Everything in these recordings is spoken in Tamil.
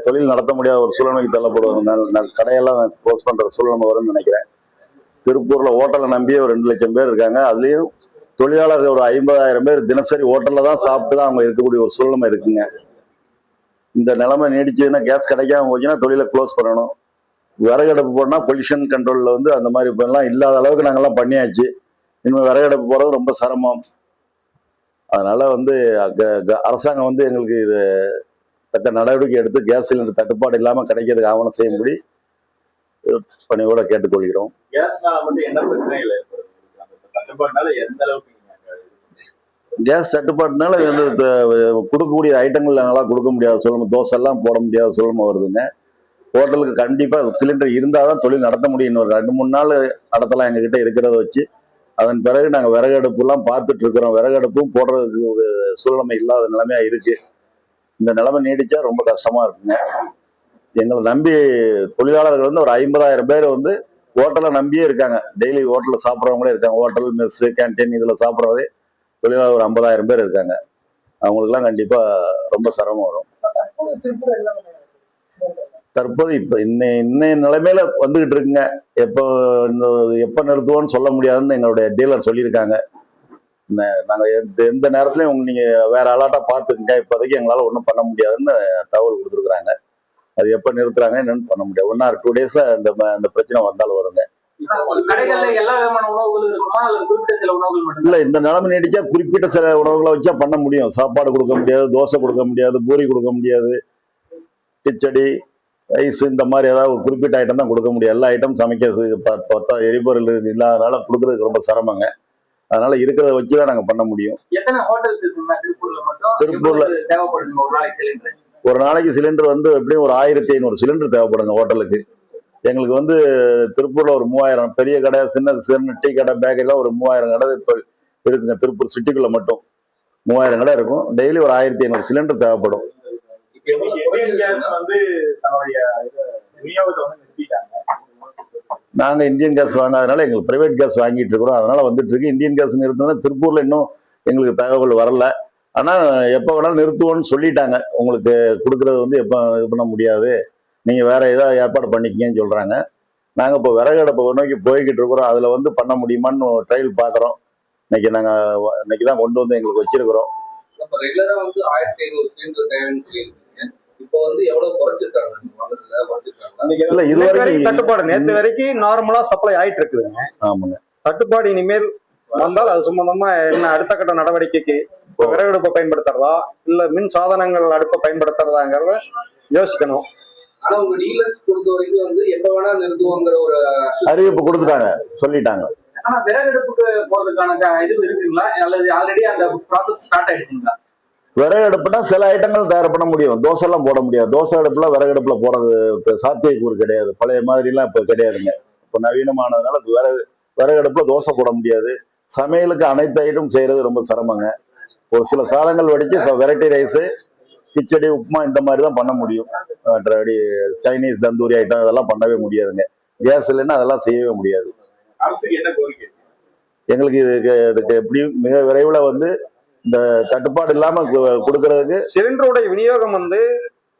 தொழில் நடத்த முடியாத ஒரு சூழ்நிலைக்கு தள்ளப்படுவாங்க. கடையெல்லாம் க்ளோஸ் பண்ற சூழ்நிலை வரும்னு நினைக்கிறேன். திருப்பூர்ல ஹோட்டலை நம்பியே ஒரு 2 லட்சம் பேர் இருக்காங்க. அதுலயும் தொழிலாளர்கள் ஒரு 50,000 பேர் தினசரி ஹோட்டல்ல தான் சாப்பிட்டு தான் அவங்க இருக்கக்கூடிய ஒரு சூழ்நிலை இருக்குங்க. இந்த நிலைமை நீடிச்சதுன்னா கேஸ் கிடைக்காம போச்சுன்னா தொழிலை க்ளோஸ் பண்ணணும். விறகடுப்பு போனா பொல்யூஷன் கண்ட்ரோல்ல அந்த மாதிரி இப்பெல்லாம் இல்லாத அளவுக்கு நாங்கெல்லாம் பண்ணியாச்சு. இனிமேல் விறகடுப்பு போறது ரொம்ப சிரமம். அதனால அரசாங்கம் எங்களுக்கு இது தக்க நடவடிக்கை எடுத்து கேஸ் சிலிண்டர் தட்டுப்பாடு இல்லாம கிடைக்கிறதுக்கு ஆவணம் செய்யும்படி பணியோட கேட்டுக்கொள்கிறோம். கேஸ் தட்டுப்பாட்டுனால கொடுக்கக்கூடிய ஐட்டங்கள் நாங்களாம் கொடுக்க முடியாத சூழ்நிலை, தோசை எல்லாம் போட முடியாத சூழ்நிலை வருதுங்க. ஹோட்டலுக்கு கண்டிப்பா சிலிண்டர் இருந்தாதான் தொழில் நடத்த முடியும். ஒரு 2-3 நாள் நடத்தலாம் எங்ககிட்ட இருக்கிறத வச்சு. அதன் பிறகு நாங்க விறகடுப்பு எல்லாம் பார்த்துட்டு இருக்கிறோம். விறகடுப்பும் போடுறதுக்கு ஒரு சூழ்நிலை இல்லாத நிலைமையா இருக்கு. இந்த நிலைமை நீடிச்சா ரொம்ப கஷ்டமா இருக்குங்க. எங்களை நம்பி தொழிலாளர்கள் ஒரு 50,000 பேர் ஹோட்டலை நம்பியே இருக்காங்க. டெய்லி ஹோட்டல்ல சாப்பிட்றவங்களே இருக்காங்க. ஹோட்டல், மெஸ், கேன்டீன் இதுல சாப்பிட்றதே தொழிலாளர் ஒரு 50,000 பேர் இருக்காங்க. அவங்களுக்குலாம் கண்டிப்பா ரொம்ப சிரமம் வரும். தற்போது இப்ப இன்னைய நிலைமையில வந்துகிட்டு இருக்குங்க. எப்ப நிறுத்துவோம்னு சொல்ல முடியாதுன்னு எங்களுடைய டீலர் சொல்லியிருக்காங்க. நாங்க எந்த நேரத்துலயும் நீங்க வேற அலாட்டா பாத்துக்கங்க, இப்போதைக்கு எங்களால ஒன்றும் பண்ண முடியாதுன்னு தகவல் கொடுத்துருக்காங்க. அது எப்ப நிறுத்துறாங்க என்னன்னு பண்ண முடியாது. 1 or 2 daysல அந்த பிரச்சனை வந்தாலும் வருங்க. இல்ல, இந்த நிலைமை நீடிச்சா குறிப்பிட்ட சில உணவுகளை வச்சா பண்ண முடியும். சாப்பாடு கொடுக்க முடியாது, தோசை கொடுக்க முடியாது, பூரி கொடுக்க முடியாது, கிச்சடி, ரைஸ் இந்த மாதிரி ஏதாவது ஒரு குறிப்பிட்ட ஐட்டம் தான் கொடுக்க முடியும். எல்லா ஐட்டம் சமைக்கிறது எரிபொருள் இல்லாதனால கொடுக்கறதுக்கு ரொம்ப சிரமங்க. அதனால இருக்கிறத வச்சுதான் நாங்க பண்ண முடியும். திருப்பூர்ல ஒரு நாளைக்கு சிலிண்டர் எப்படியும் ஒரு 1500 சிலிண்டர் தேவைப்படுங்க ஹோட்டலுக்கு. எங்களுக்கு திருப்பூர்ல ஒரு 3000 பெரிய கடை, சின்ன டீ கடை, பேக்கரிலாம் ஒரு 3000 கடை இப்ப இருக்குங்க. திருப்பூர் சிட்டிக்குள்ள மட்டும் 3000 கடை இருக்கும். டெய்லி ஒரு 1500 சிலிண்டர் தேவைப்படும். நாங்க இந்தியன் கேஸ் வாங்காதனால எங்களுக்கு பிரைவேட் கேஸ் வாங்கிட்டு இருக்கிறோம். அதனால வந்துட்டு இருக்கு. இந்தியன் கேஸ் நிறுத்தினா திருப்பூர்ல இன்னும் எங்களுக்கு தகவல் வரல. ஆனா எப்ப வேணாலும் நிறுத்துவோம்னு சொல்லிட்டாங்க. உங்களுக்கு கொடுக்கறது எப்ப இது பண்ண முடியாது, நீங்க வேற ஏதாவது ஏற்பாடு பண்ணிக்கங்கன்னு சொல்றாங்க. நாங்க இப்போ விறகடுப்பை நோக்கி போய்கிட்டு இருக்கிறோம். அதுல பண்ண முடியுமான்னு ட்ரையல் பாக்குறோம். இன்னைக்கு தான் கொண்டு எங்களுக்கு வச்சிருக்கிறோம். ரெகுலரா 1500 சிலிண்டர் தேவைன்னு சொல்லியிருக்கீங்க. இப்போ எவ்வளவு குறைச்சிருக்காங்க? இல்ல, இதுவரைக்கும் தட்டுப்பாடு நேற்று வரைக்கும் நார்மலா சப்ளை ஆயிட்டு இருக்குதுங்க. ஆமாங்க. தட்டுப்பாடு இனிமேல் வந்தால் அது சம்பந்தமா என்ன அடுத்த கட்ட நடவடிக்கைக்கு விறகடுப்பை பயன்படுத்துறதா இல்ல மின் சாதனங்கள் அடுப்பை பயன்படுத்துறதாங்கிறத யோசிக்கணும். ஆனா உங்க டீலர்ஸ் பொறுத்த வரைக்கும் எப்ப வேணா நிறுத்துவோங்கிற ஒரு அறிவிப்பு கொடுத்துட்டாங்க, சொல்லிட்டாங்க. ஆனா விறகடுப்புக்கு போறதுக்கான இது இருக்குங்களா அல்லது ஆல்ரெடி அந்த ப்ராசஸ் ஸ்டார்ட் ஆயிடுச்சுங்களா? விறகடுப்புனா சில ஐட்டங்கள் தயார் பண்ண முடியும். தோசை எல்லாம் போட முடியாது. தோசை அடுப்புல விறகடுப்புல போறது சாத்தியக்கூறு கிடையாது. பழைய மாதிரி எல்லாம் இப்ப கிடையாதுங்க. இப்ப நவீனமானதுனால விறகடுப்புல தோசை போட முடியாது. சமையலுக்கு அனைத்து ஐட்டம் செய்யறது ரொம்ப சிரமங்க. ஒரு சில சாதங்கள் வடிச்சு வெரைட்டி ரைஸ், கிச்சடி, உப்புமா இந்த மாதிரி தான் பண்ண முடியும். சைனீஸ் தந்தூரி ஐட்டம் இதெல்லாம் பண்ணவே முடியாதுங்க. கேஸ் இல்லைன்னா அதெல்லாம் செய்யவே முடியாது. எங்களுக்கு இதுக்கு எப்படியும் மிக விரைவில் இந்த தட்டுப்பாடு இல்லாம கொடுக்கறதுக்கு சிலிண்டருடைய விநியோகம்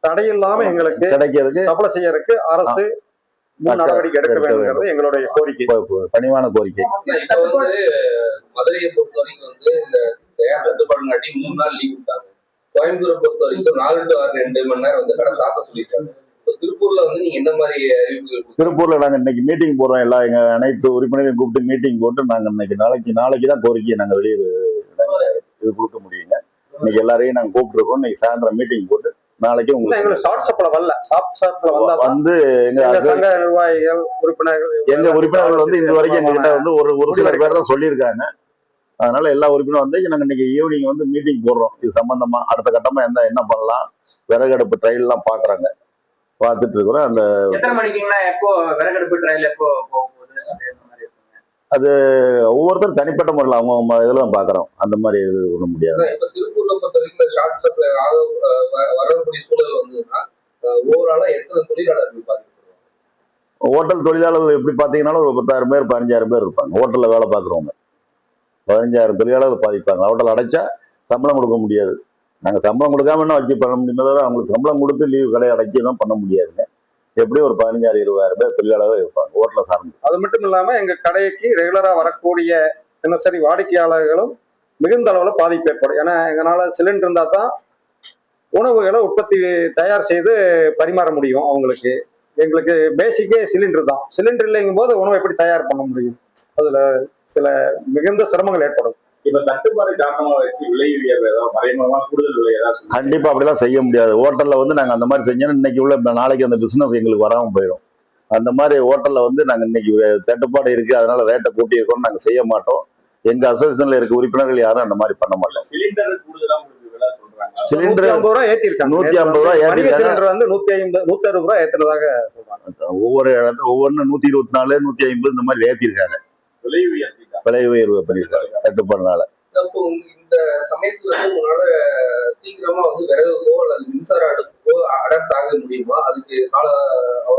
தடையில்லாம எங்களுக்கு கிடைக்கிறதுக்கு சப்ளை செய்யறதுக்கு அரசு நடவடிக்கை எடுக்க வேண்டும் எங்களுடைய கோரிக்கை, பணிவான கோரிக்கை. மதுரையை பொறுத்த வரைக்கும் இந்த கேஸ் தட்டுப்பாடு காட்டி 3 நாள் லீவ் விட்டாங்க. கோயம்புத்தூரை பொறுத்த வரைக்கும் 4 to 2 மணி நேரம் கடை சாத்த சொல்லிட்டாங்க. திருப்பூர்ல நீங்க என்ன மாதிரி அறிவிப்புகள்? திருப்பூர்ல நாங்க இன்னைக்கு மீட்டிங் போடுறோம். எல்லாம் எங்க அனைத்து உறுப்பினரையும் கூப்பிட்டு மீட்டிங் போட்டு நாங்க நாளைக்கு தான் கோரிக்கையை நாங்க வெளியே இது கொடுக்க முடியுங்க. இன்னைக்கு எல்லாரையும் நாங்க கூப்பிட்டுருக்கோம். இன்னைக்கு சாயந்தரம் மீட்டிங் போட்டு நாளைக்கு உங்களுக்கு ஷார்ட் சப்ளை வரல. சாஃப்ட் சப்ளை எங்க சங்க நிர்வாகிகள் உறுப்பினர்கள் இது வரைக்கும் எங்ககிட்ட ஒரு சில பேர் தான் சொல்லியிருக்காங்க. அதனால எல்லா உறுப்பினரும் நாங்க இன்னைக்கு ஈவினிங் மீட்டிங் போடுறோம். இது சம்பந்தமா அடுத்த கட்டமா என்ன பண்ணலாம், விறகடுப்பு ட்ரையல் எல்லாம் பாக்குறாங்க, பார்த்துட்டு இருக்கிறோம். அந்த விறகடுப்பு ட்ரையல் எப்போ அது ஒவ்வொருத்தரும் தனிப்பட்ட முறையில் அவங்க இதெல்லாம் பாக்குறோம். அந்த மாதிரி இது பண்ண முடியாது. திருப்பூர்ல பொறுத்த வரைக்கும் ஷார்ட் சப்ளை வரக்கூடிய சூழல் ஓவராலா எத்தனை தொழிலாளர்கள் பாதிக்கப்படுவாங்க? ஹோட்டல் தொழிலாளர்கள் எப்படி பாத்தீங்கன்னா ஒரு 10,000 பேர் 15,000 பேர் இருப்பாங்க. ஹோட்டல்ல வேலை பார்க்குறவங்க 15,000 தொழிலாளர்கள் பாதிப்பாங்க. ஹோட்டல் அடைச்சா சம்பளம் கொடுக்க முடியாது. நாங்கள் சம்பளம் கொடுக்காம என்ன வச்சு பண்ண முடியுமே தவிர அவங்களுக்கு சம்பளம் கொடுத்து லீவ் கடை அடைக்கலாம் பண்ண முடியாதுங்க. எப்படியும் ஒரு 15,000-20,000 பேர் தொழிலாளர்கள் இருப்பாங்க ஹோட்டலை சார்ந்து. அது மட்டும் இல்லாம எங்க கடைக்கு ரெகுலரா வரக்கூடிய தினசரி வாடிக்கையாளர்களும் மிகுந்த அளவுல பாதிப்பு ஏற்படும். ஏன்னா எங்களால சிலிண்டர் இருந்தா தான் உணவுகளை உற்பத்தி தயார் செய்து பரிமாற முடியும். அவங்களுக்கு எங்களுக்கு பேசிக்கே சிலிண்டர் தான். சிலிண்டர் இல்லைங்கும் போது உணவை எப்படி தயார் பண்ண முடியும்? அதுல சில மிகுந்த சிரமங்கள் ஏற்படும். இப்ப தட்டுப்பாடு காரணமா வச்சு விலை உயர்வு ஏதாவது மறைமுகமா கூடுதல் விலை ஏதாவது கண்டிப்பா அப்படிலாம் செய்ய முடியாது. ஹோட்டல்ல வந்து நாங்க அந்த மாதிரி செஞ்சோம்னா இன்னைக்கு உள்ள நாளைக்கு அந்த பிசினஸ் எங்களுக்கு வராம போயிடும். அந்த மாதிரி ஹோட்டல்ல வந்து நாங்க இன்னைக்கு தட்டுப்பாடு இருக்கு அதனால ரேட்டை கூட்டி இருக்கோம்னு நாங்க செய்ய மாட்டோம். எங்க அசோசியேஷன்ல இருக்க உறுப்பினர்கள் யாரும் அந்த மாதிரி பண்ண மாட்டோம். சிலிண்டர் கூடுதலா உங்களுக்கு விலை சொல்றாங்க. சிலிண்டர் 150 ரூபாய் ஏத்திருக்காங்க. 150 ரூபாய் ஏத்திருக்காங்க. சிலிண்டர் வந்து 150 160 ரூபாய் ஏத்துறதாக சொல்றாங்க. ஒவ்வொரு இடத்துல ஒவ்வொன்னு 124 150 இந்த மாதிரி ஏத்திருக்காங்க. விலை உயர்த்திட்டாங்க. விலை உயர்வு பண்ணிருக்காங்க தட்டுப்பாடுனால. அப்போ இந்த சமயத்துல வந்து உங்களால சீக்கிரமா வந்து விறகுக்கோ அல்லது மின்சார அடுப்புக்கோ அடாப்ட் ஆக முடியுமா? அதுக்கு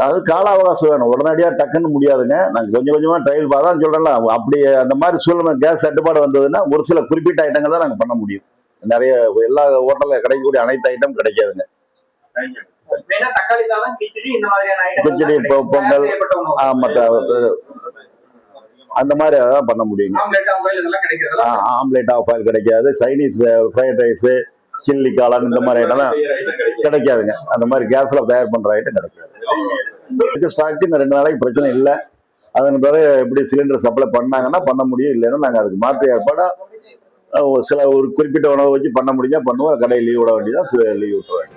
அது கால அவகாசம் வேணும். உடனடியா டக்குன்னு முடியாதுங்க. நாங்க கொஞ்சம் கொஞ்சமா ட்ரையல் தான் சொல்றேன்ல. அப்படி அந்த மாதிரி சூழ்நிலை கேஸ் தட்டுப்பாடு வந்ததுன்னா ஒரு சில குறிப்பிட்ட ஐட்டங்கள் தான் நாங்க பண்ண முடியும். நிறைய எல்லா ஹோட்டல்ல கிடைக்கக்கூடிய அனைத்து ஐட்டம் கிடைக்காதுங்க. மெயினா தக்காளி சாதம், கிச்சடி இந்த மாதிரியான கிச்சடி, பொங்கல், அந்த மாதிரி தான் பண்ண முடியுங்க. ஆம்லேட் ஆஃப் ஆயில் கிடைக்காது. சைனீஸ் ஃப்ரைட் ரைஸ், சில்லி காளான் இந்த மாதிரி ஐட்டம்லாம் கிடைக்காதுங்க. அந்த மாதிரி கேஸ்ல தயார் பண்ற ஐட்டம் கிடைக்காது. ஸ்டாக்கு இந்த 2 நாளைக்கு பிரச்சனை இல்லை. அதன் பிறகு எப்படி சிலிண்டர் சப்ளை பண்ணாங்கன்னா பண்ண முடியும். இல்லைன்னா நாங்கள் அதுக்கு மாற்று ஏற்பாடா சில ஒரு குறிப்பிட்ட உணவை வச்சு பண்ண முடிஞ்சா பண்ணுவோம். கடை லீவ் விட வேண்டியதான் லீவ் விட்டுருவாங்க.